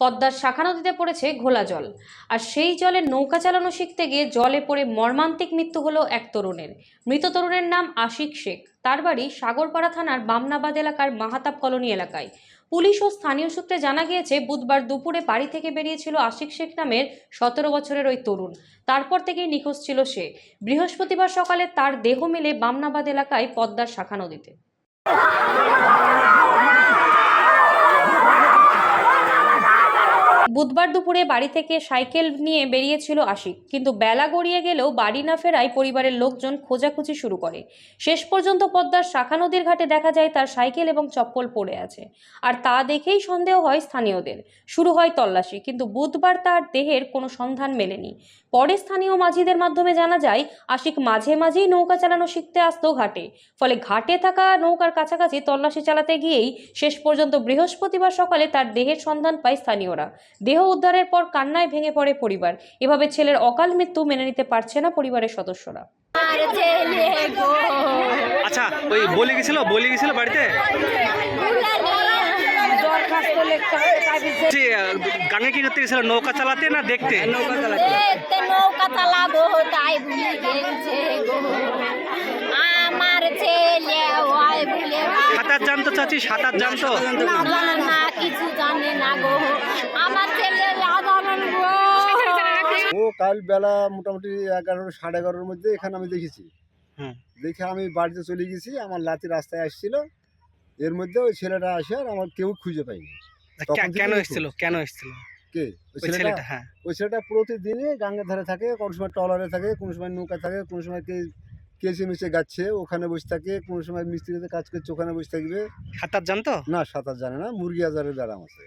পদ্মার শাখা নদীতে পড়েছে ঘোলা জল, আর সেই জলে নৌকা চালানো শিখতে গিয়ে জলে পড়ে মর্মান্তিক মৃত্যু হলো এক তরুণের। মৃত তরুণের নাম আশিক শেখ। তার বাড়ি সাগরপাড়া থানার বামনাবাদ এলাকার মাহাতাব কলোনি এলাকায়। পুলিশ ও স্থানীয় সূত্রে জানা গিয়েছে, বুধবার দুপুরে বাড়ি থেকে বেরিয়েছিল আশিক শেখ নামের 17 বছরের ওই তরুণ। তারপর থেকেই নিখোঁজ ছিল সে। বৃহস্পতিবার সকালে তার দেহ মিলে বামনাবাদ এলাকায় পদ্মার শাখা নদীতে। বুধবার দুপুরে বাড়ি থেকে সাইকেল নিয়ে বেরিয়েছিল আশিক, কিন্তু বেলা গড়িয়ে গেলেও বাড়ি না ফেরায় পরিবারের লোকজন খোঁজাখুঁজি শুরু করে। শেষ পর্যন্ত পদ্মার শাখা নদীর ঘাটে দেখা যায় তার সাইকেল এবং চপ্পল পড়ে আছে, আর তা দেখেই সন্দেহ হয় স্থানীয়দের। শুরু হয় তল্লাশি, কিন্তু বুধবার তার দেহের কোনো সন্ধান মেলেনি। পরে স্থানীয় মাঝিদের মাধ্যমে জানা যায়, আশিক মাঝে মাঝেই নৌকা চালানো শিখতে আসতো ঘাটে। ফলে ঘাটে থাকা নৌকার কাছাকাছি তল্লাশি চালাতে গিয়েই শেষ পর্যন্ত বৃহস্পতিবার সকালে তার দেহের সন্ধান পায় স্থানীয়রা। দেহ উদ্ধারের পর কান্নায় ভেঙে পড়ে পরিবার। এভাবে ছেলের অকাল মৃত্যু মেনে নিতে পারছে না পরিবারের সদস্যরা। আচ্ছা, ওই বলে গেছিল বাড়িতে যে গানে কি করতে গেছিল, নৌকা চালাতে না দেখতে? নৌকা চালাবো তাই ভুলে গেছে গো আমার ছেলে। সাঁতার জানতো চাচি? সাঁতার জানতো না, কিছু জানে না গো আমার ছেলে। ও কাল বেলা মোটামুটি 11 সাড়ে 11টার মধ্যে এখানে আমি দেখেছি। দেখে আমি বাড়িতে চলে গেছি, আমার লাতি রাস্তায় আসছিল। এর মধ্যে ওই ছেলেটা আসে, আর আমার কেউ খুঁজে পাইনি। কেন এসেছিল কে ওই ছেলেটা? হ্যাঁ, ওই ছেলেটা প্রতিদিনই গাঙ্গের ধারে থাকে, কোনো সময় ট্রলারে থাকে, কোনো সময় নৌকা থাকে, কোনো সময় কেসে মিশে গাচ্ছে ওখানে বসে থাকে, কোনো সময় মিস্ত্রিতে কাজ করছে ওখানে বসে থাকবে। সাঁতার জানতো না, সাঁতার জানে না, মুরগি আজারের ব্যারাম আছে।